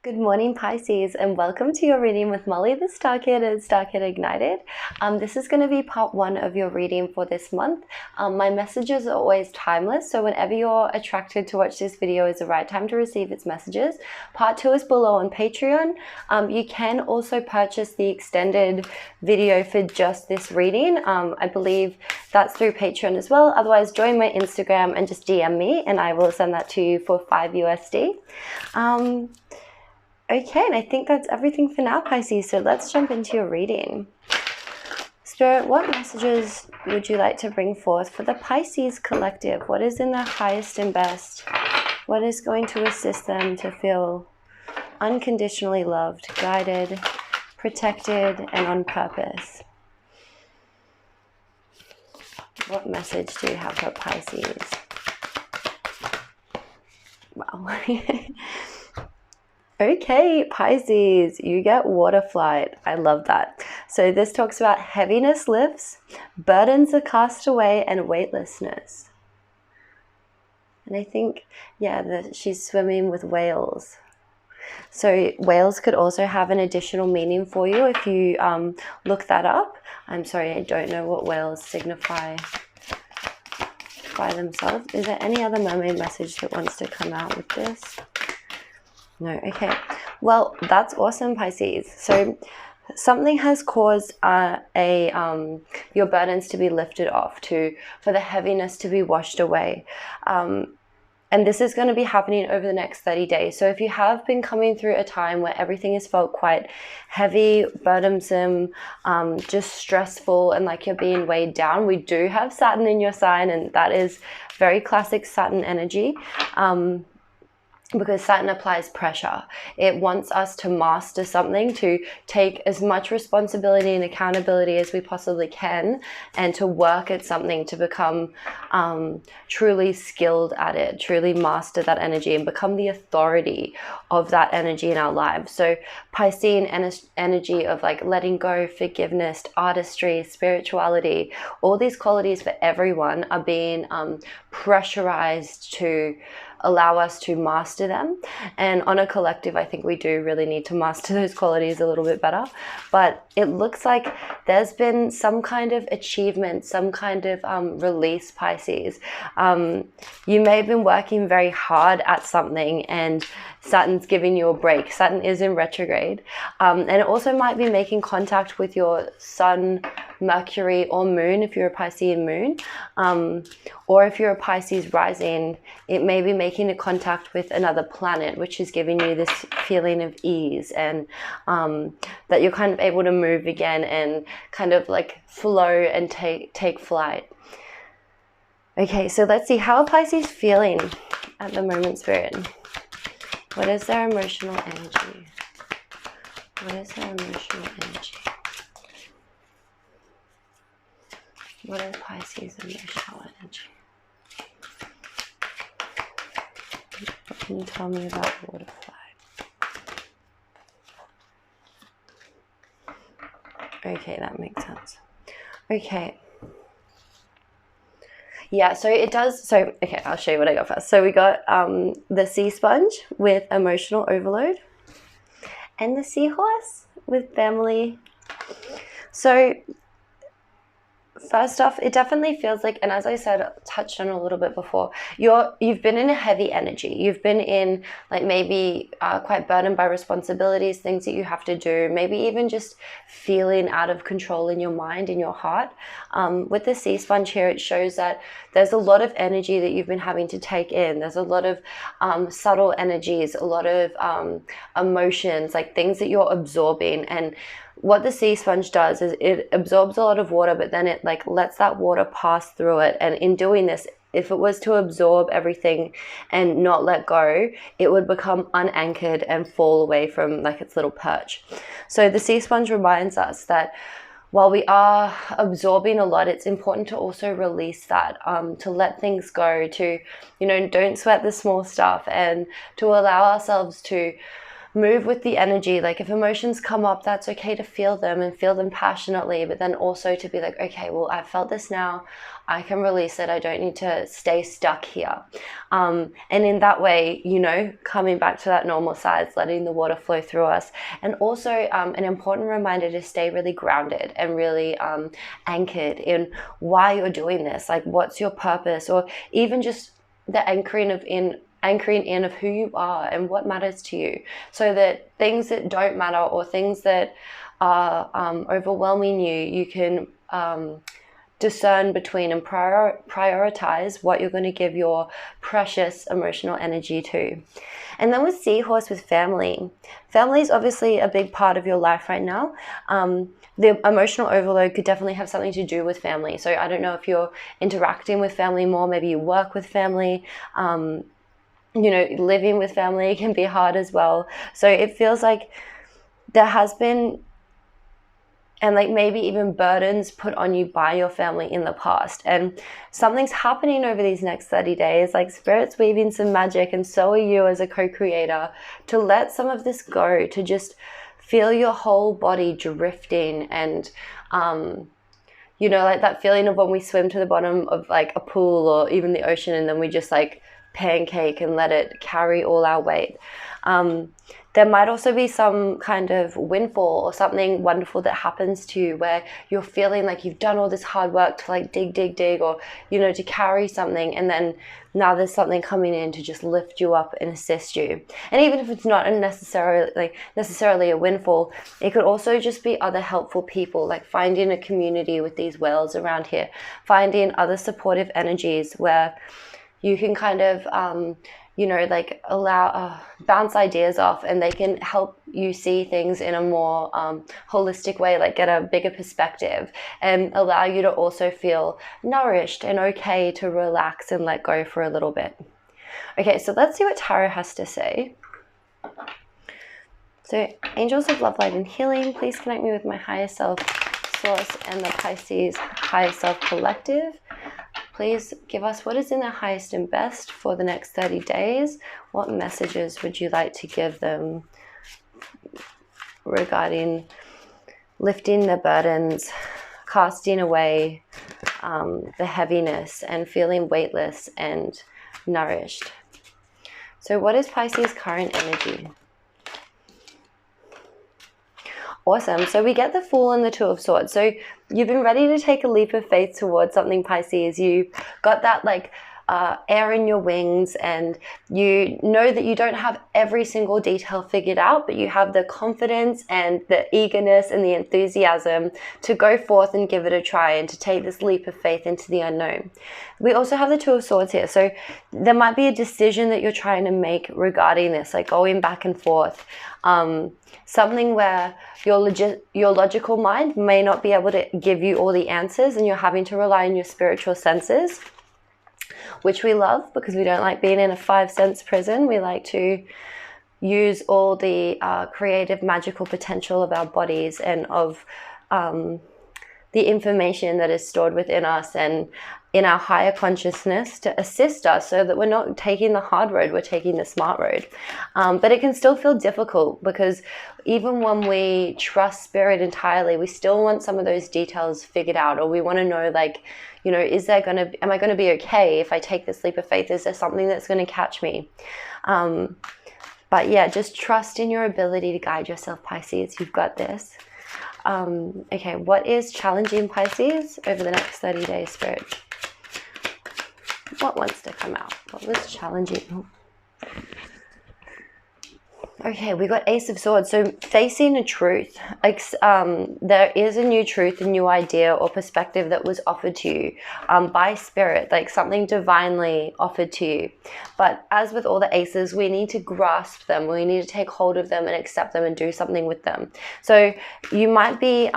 Good morning, Pisces, and welcome to your reading with Molly the Star Kid at Starkidignited. This is going to be part one of your reading for this month. My messages are always timeless, so whenever you're attracted to watch this video is the right time to receive its messages. Part two is below on Patreon. You can also purchase the extended video for just this reading. I believe that's through Patreon as well. Otherwise, join my Instagram and just DM me, and I will send that to you for $5 USD. Okay, and I think that's everything for now, Pisces, so let's jump into your reading. Spirit, what messages would you like to bring forth for the Pisces collective? What is in their highest and best? What is going to assist them to feel unconditionally loved, guided, protected, and on purpose? What message do you have for Pisces? Wow. Okay, Pisces, you get water flight. I love that. So this talks about heaviness lifts, burdens are cast away, and weightlessness. And I think, yeah, that she's swimming with whales. So whales could also have an additional meaning for you if you look that up. I'm sorry, I don't know what whales signify by themselves. Is there any other mermaid message that wants to come out with this? No, okay. Well, that's awesome, Pisces. So something has caused your burdens to be lifted off, for the heaviness to be washed away. And this is going to be happening over the next 30 days. So if you have been coming through a time where everything has felt quite heavy, burdensome, just stressful, and like you're being weighed down, we do have Saturn in your sign, and that is very classic Saturn energy. Because Saturn applies pressure. It wants us to master something, to take as much responsibility and accountability as we possibly can, and to work at something to become truly skilled at it, truly master that energy and become the authority of that energy in our lives. So Piscean energy of like letting go, forgiveness, artistry, spirituality, all these qualities for everyone are being pressurized to allow us to master them. And on a collective, I think we do really need to master those qualities a little bit better. But it looks like there's been some kind of achievement, some kind of release, Pisces. You may have been working very hard at something and Saturn's giving you a break. Saturn is in retrograde. And it also might be making contact with your sun, Mercury, or moon if you're a Piscean moon. Or if you're a Pisces rising, it may be making a contact with another planet, which is giving you this feeling of ease and that you're kind of able to move again and kind of like flow and take flight. Okay, so let's see, how are Pisces feeling at the moment, Spirit? What is their emotional energy? What is their emotional energy? What is Pisces' emotional energy? What can you tell me about water flight? Okay, that makes sense. Okay. Yeah, so it does. So, okay, I'll show you what I got first. So we got the sea sponge with emotional overload and the seahorse with family. So first off, it definitely feels like, and as I said, touched on a little bit before, you've been in a heavy energy. You've been in like maybe quite burdened by responsibilities, things that you have to do, maybe even just feeling out of control in your mind, in your heart. With the sea sponge here, it shows that there's a lot of energy that you've been having to take in. There's a lot of subtle energies, a lot of emotions, like things that you're absorbing. And what the sea sponge does is it absorbs a lot of water, but then it like lets that water pass through it. And in doing this, if it was to absorb everything and not let go, it would become unanchored and fall away from like its little perch. So the sea sponge reminds us that while we are absorbing a lot, it's important to also release that, to let things go, to, don't sweat the small stuff, and to allow ourselves to move with the energy. Like if emotions come up, that's okay to feel them and feel them passionately, but then also to be like, okay, well, I've felt this now, I can release it. I don't need to stay stuck here. And in that way, you know, coming back to that normal size, letting the water flow through us. And also an important reminder to stay really grounded and really anchored in why you're doing this. Like what's your purpose, or even just the anchoring in of who you are and what matters to you, so that things that don't matter or things that are overwhelming you can discern between and prioritize what you're going to give your precious emotional energy to. And then with Seahorse, with family is obviously a big part of your life right now. The emotional overload could definitely have something to do with family. So I don't know if you're interacting with family more, maybe you work with family, you know, living with family can be hard as well. So it feels like there has been, and like maybe even burdens put on you by your family in the past. And something's happening over these next 30 days, like Spirit's weaving some magic, and so are you as a co-creator, to let some of this go, to just feel your whole body drifting. And, you know, like that feeling of when we swim to the bottom of like a pool or even the ocean, and then we just like pancake and let it carry all our weight. There might also be some kind of windfall or something wonderful that happens to you where you're feeling like you've done all this hard work to like dig, or, you know, to carry something, and then now there's something coming in to just lift you up and assist you. And even if it's not necessarily a windfall, it could also just be other helpful people, like finding a community with these whales around here, finding other supportive energies where you can kind of, you know, like bounce ideas off, and they can help you see things in a more holistic way, like get a bigger perspective, and allow you to also feel nourished and okay to relax and let go for a little bit. Okay, so let's see what Tarot has to say. So, Angels of Love, Light, and Healing, please connect me with my higher self, Source, and the Pisces Higher Self Collective. Please give us what is in their highest and best for the next 30 days. What messages would you like to give them regarding lifting the burdens, casting away the heaviness, and feeling weightless and nourished? So what is Pisces' current energy? Awesome. So we get the Fool and the Two of Swords. So you've been ready to take a leap of faith towards something, Pisces. You got that like air in your wings, and you know that you don't have every single detail figured out, but you have the confidence and the eagerness and the enthusiasm to go forth and give it a try, and to take this leap of faith into the unknown. We also have the Two of Swords here. So there might be a decision that you're trying to make regarding this, like going back and forth. Something where your logical mind may not be able to give you all the answers, and you're having to rely on your spiritual senses, which we love because we don't like being in a 5 sense prison. We like to use all the creative, magical potential of our bodies and of the information that is stored within us and in our higher consciousness to assist us, so that we're not taking the hard road, we're taking the smart road. But it can still feel difficult, because even when we trust Spirit entirely, we still want some of those details figured out, or we want to know, like, you know, am I going to be okay if I take this leap of faith? Is there something that's going to catch me? But yeah, just trust in your ability to guide yourself, Pisces. You've got this. Okay, what is challenging Pisces over the next 30 days, Spirit? What wants to come out? What was challenging? Okay, we got Ace of Swords. So facing a truth, like there is a new truth, a new idea or perspective that was offered to you by Spirit, like something divinely offered to you. But as with all the aces, we need to grasp them. We need to take hold of them and accept them and do something with them. So you might be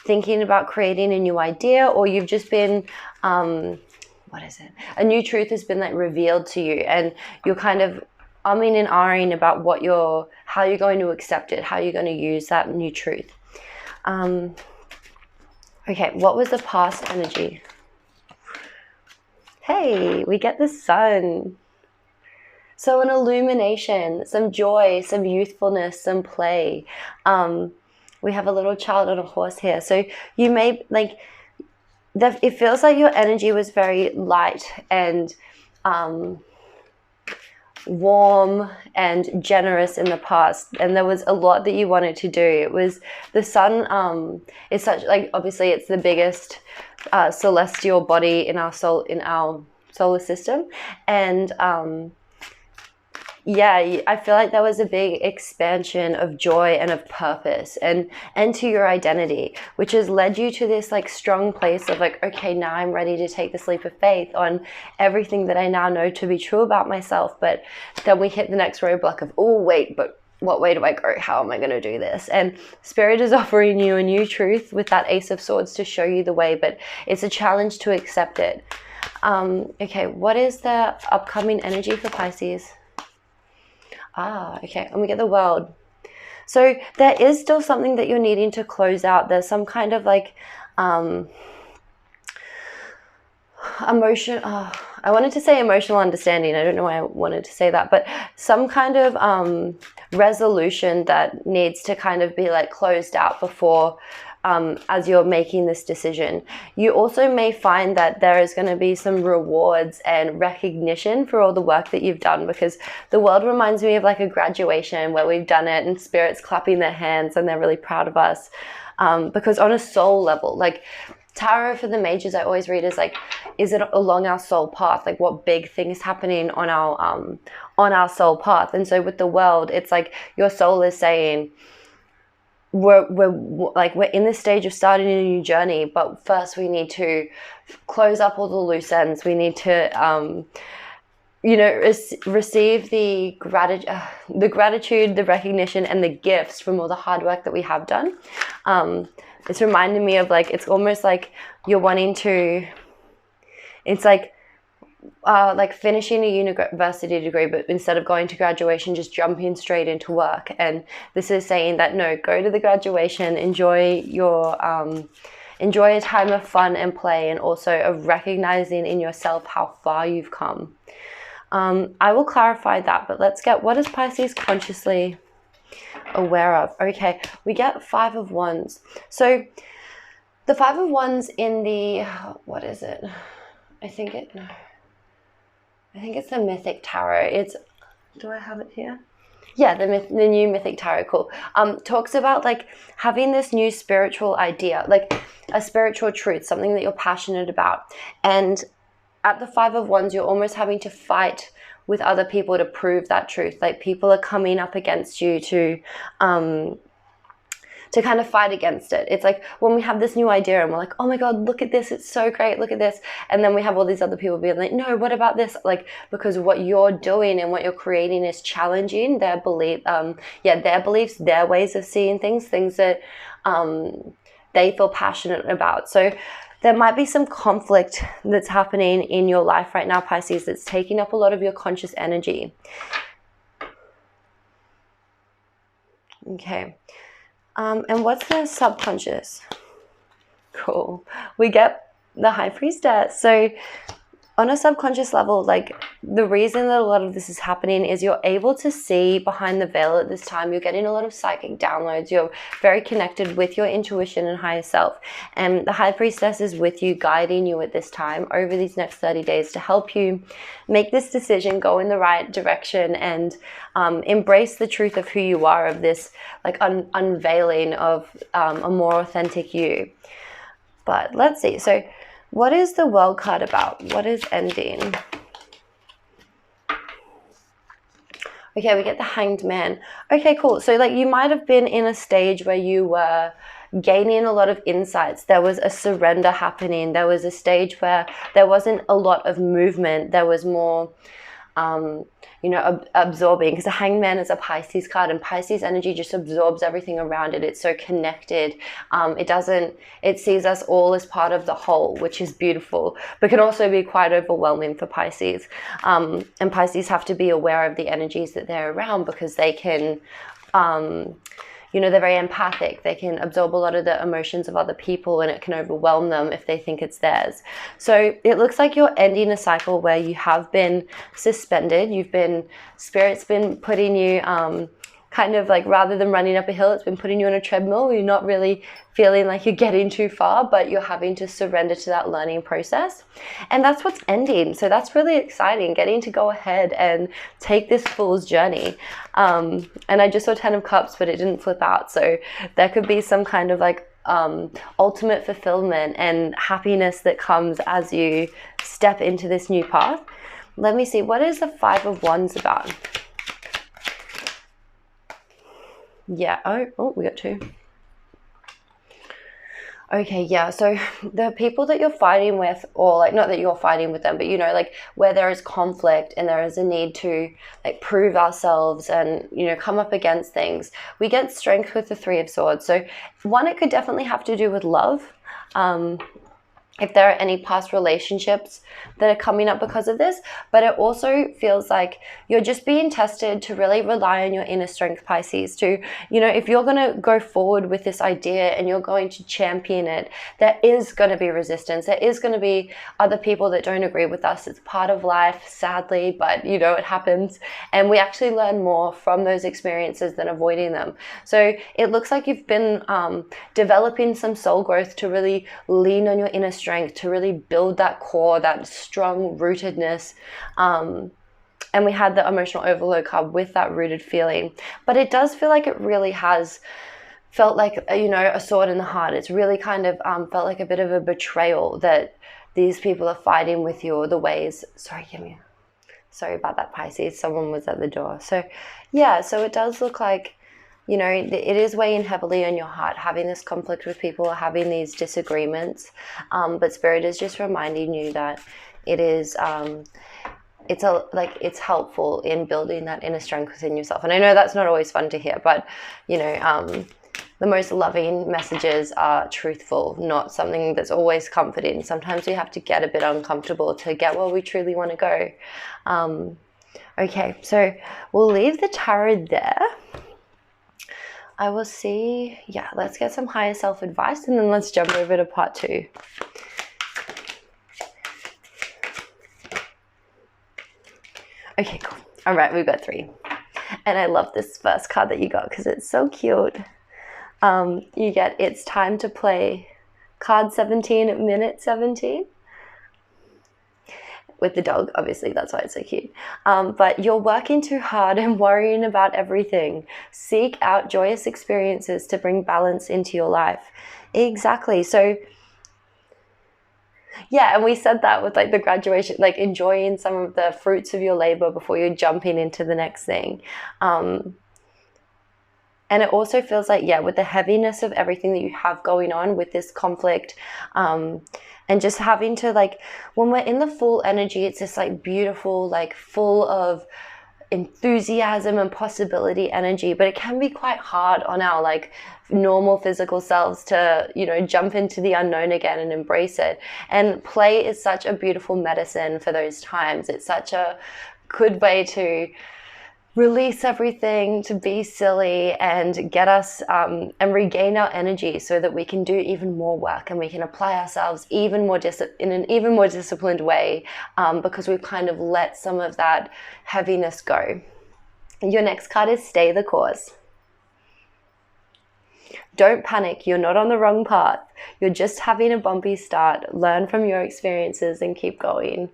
thinking about creating a new idea, or you've just been a new truth has been like revealed to you, and you're kind of umming and ahhing about how you're going to accept it, how you're going to use that new truth. Okay, what was the past energy? Hey, we get the Sun. So an illumination, some joy, some youthfulness, some play. We have a little child on a horse here. So you may, like, it feels like your energy was very light and warm and generous in the past, and there was a lot that you wanted to do. It was the sun is such, like, obviously it's the biggest celestial body in our solar system, and yeah, I feel like there was a big expansion of joy and of purpose and to your identity, which has led you to this like strong place of like, okay, now I'm ready to take this leap of faith on everything that I now know to be true about myself. But then we hit the next roadblock of, oh wait, but what way do I go? How am I going to do this? And Spirit is offering you a new truth with that Ace of Swords to show you the way, but it's a challenge to accept it. Okay, what is the upcoming energy for Pisces? Okay, and we get the World. So there is still something that you're needing to close out. There's some kind of like emotion. I wanted to say emotional understanding. I don't know why I wanted to say that, but some kind of resolution that needs to kind of be like closed out before as you're making this decision. You also may find that there is going to be some rewards and recognition for all the work that you've done, because the World reminds me of like a graduation where we've done it and Spirit's clapping their hands and they're really proud of us. Because on a soul level, like tarot for the mages, I always read is like, is it along our soul path? Like what big thing is happening on our soul path? And so with the World, it's like your soul is saying, we're in this stage of starting a new journey, but first we need to close up all the loose ends. We need to receive the gratitude, the recognition, and the gifts from all the hard work that we have done. It's reminding me of like, it's almost like you're wanting to, it's like finishing a university degree, but instead of going to graduation, just jumping straight into work. And this is saying that no, go to the graduation, enjoy a time of fun and play, and also of recognizing in yourself how far you've come. I will clarify that, but let's get, what is Pisces consciously aware of? Okay, we get 5 of Wands. So the 5 of Wands in the, what is it? I think it's the Mythic Tarot. Do I have it here? Yeah, the new Mythic Tarot, cool. Talks about like having this new spiritual idea, like a spiritual truth, something that you're passionate about. And at the 5 of Wands, you're almost having to fight with other people to prove that truth. Like people are coming up against you to kind of fight against it. It's like when we have this new idea and we're like, oh my God, look at this, it's so great, look at this. And then we have all these other people being like, no, what about this? Like, because what you're doing and what you're creating is challenging their their beliefs, their ways of seeing things that they feel passionate about. So there might be some conflict that's happening in your life right now, Pisces, that's taking up a lot of your conscious energy. Okay. And what's the subconscious? Cool. We get the High Priestess. So on a subconscious level, like the reason that a lot of this is happening is you're able to see behind the veil at this time. You're getting a lot of psychic downloads. You're very connected with your intuition and higher self. And the High Priestess is with you, guiding you at this time over these next 30 days to help you make this decision, go in the right direction, and embrace the truth of who you are, of this like unveiling of a more authentic you. But let's see. So what is the World card about? What is ending? Okay, we get the Hanged Man. Okay, cool. So like you might have been in a stage where you were gaining a lot of insights. There was a surrender happening. There was a stage where there wasn't a lot of movement. There was more absorbing, because the Hanged Man is a Pisces card, and Pisces energy just absorbs everything around it. It's so connected. It sees us all as part of the whole, which is beautiful, but can also be quite overwhelming for Pisces. And Pisces have to be aware of the energies that they're around, because they can, they're very empathic. They can absorb a lot of the emotions of other people, and it can overwhelm them if they think it's theirs. So it looks like you're ending a cycle where you have been suspended. Spirit's been putting you kind of like, rather than running up a hill, it's been putting you on a treadmill. You're not really feeling like you're getting too far, but you're having to surrender to that learning process. And that's what's ending. So that's really exciting, getting to go ahead and take this fool's journey. And I just saw 10 of Cups, but it didn't flip out. So there could be some kind of like ultimate fulfillment and happiness that comes as you step into this new path. Let me see, what is the 5 of Wands about? Yeah, oh, we got 2. Okay, yeah, so the people that you're fighting with, or like, not that you're fighting with them, but like where there is conflict and there is a need to like prove ourselves and, come up against things, we get strength with the 3 of Swords. So one, it could definitely have to do with love. If there are any past relationships that are coming up because of this, but it also feels like you're just being tested to really rely on your inner strength, Pisces, to, if you're going to go forward with this idea and you're going to champion it, there is going to be resistance. There is going to be other people that don't agree with us. It's part of life, sadly, but it happens. And we actually learn more from those experiences than avoiding them. So it looks like you've been developing some soul growth to really lean on your inner strength, to really build that core, that strong rootedness. And we had the emotional overload card with that rooted feeling. But it does feel like it really has felt like, a sword in the heart. It's really kind of felt like a bit of a betrayal that these people are fighting with you, or the ways. Sorry about that, Pisces. Someone was at the door. So yeah, so it does look like, it is weighing heavily on your heart, having this conflict with people, having these disagreements. But Spirit is just reminding you that it is, it's helpful in building that inner strength within yourself. And I know that's not always fun to hear, but, the most loving messages are truthful, not something that's always comforting. Sometimes we have to get a bit uncomfortable to get where we truly want to go. Okay, so we'll leave the tarot there. I will see, let's get some higher self advice, and then let's jump over to part 2. Okay, cool. All right, we've got 3. And I love this first card that you got because it's so cute. You get It's Time to Play, card 17 at minute 17. With the dog, obviously, that's why it's so cute. But you're working too hard and worrying about everything. Seek out joyous experiences to bring balance into your life. Exactly. So yeah, and we said that with like the graduation, like enjoying some of the fruits of your labor before you're jumping into the next thing. And it also feels like, with the heaviness of everything that you have going on with this conflict, and just having to, like, when we're in the full energy, it's this like beautiful, like full of enthusiasm and possibility energy, but it can be quite hard on our like normal physical selves to, jump into the unknown again and embrace it. And play is such a beautiful medicine for those times. It's such a good way to release everything, to be silly and get us and regain our energy so that we can do even more work and we can apply ourselves even more in an even more disciplined way, because we've kind of let some of that heaviness go. Your next card is Stay the Course. Don't panic. You're not on the wrong path. You're just having a bumpy start. Learn from your experiences and keep going.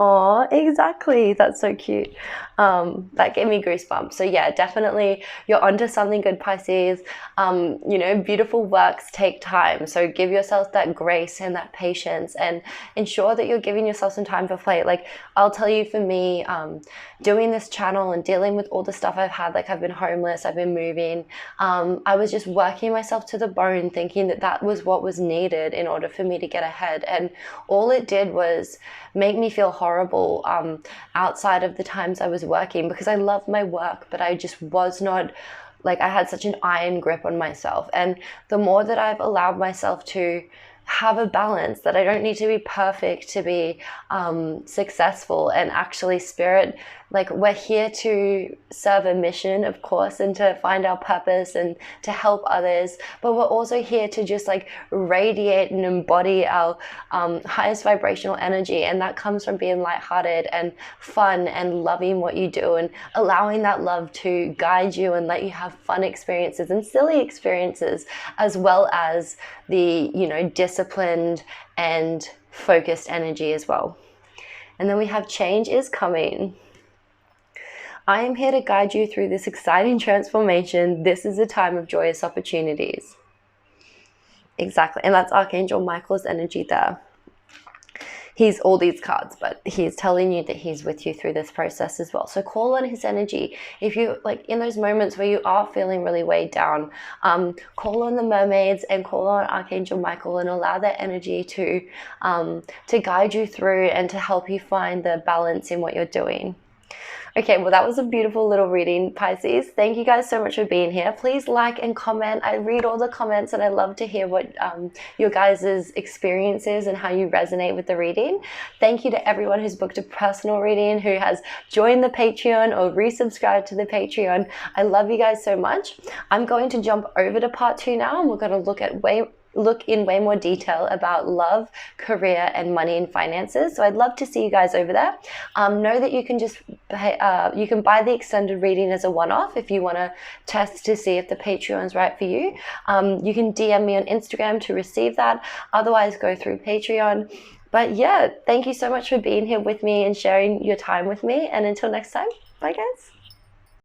Oh, exactly. That's so cute. That gave me goosebumps. So yeah, definitely you're onto something good, Pisces. Beautiful works take time. So give yourself that grace and that patience and ensure that you're giving yourself some time for play. Like I'll tell you, for me, doing this channel and dealing with all the stuff I've had, like I've been homeless, I've been moving. I was just working myself to the bone, thinking that that was what was needed in order for me to get ahead. And all it did was make me feel horrible outside of the times I was working, because I love my work, but I just was not, like, I had such an iron grip on myself. And the more that I've allowed myself to have a balance, that I don't need to be perfect to be successful, and actually Spirit like we're here to serve a mission, of course, and to find our purpose and to help others, but we're also here to just like radiate and embody our highest vibrational energy, and that comes from being lighthearted and fun and loving what you do and allowing that love to guide you and let you have fun experiences and silly experiences, as well as the, you know, disciplined and focused energy as well. And then we have change is coming. I am here to guide you through this exciting transformation. This is a time of joyous opportunities. Exactly. And that's Archangel Michael's energy there. He's all these cards, but he's telling you that he's with you through this process as well. So call on his energy. If you like in those moments where you are feeling really weighed down, call on the mermaids and call on Archangel Michael and allow that energy to guide you through and to help you find the balance in what you're doing. Okay, well, that was a beautiful little reading, Pisces. Thank you guys so much for being here. Please like and comment. I read all the comments and I love to hear what your guys' experience is and how you resonate with the reading. Thank you to everyone who's booked a personal reading, who has joined the Patreon or resubscribed to the Patreon. I love you guys so much. I'm going to jump over to part 2 now, and we're going to look in way more detail about love, career, and money and finances. So I'd love to see you guys over there. Know that you can just you can buy the extended reading as a one-off if you want to test to see if the Patreon's right for you. You can DM me on Instagram to receive that. Otherwise, go through Patreon. But yeah, thank you so much for being here with me and sharing your time with me. And until next time, bye guys.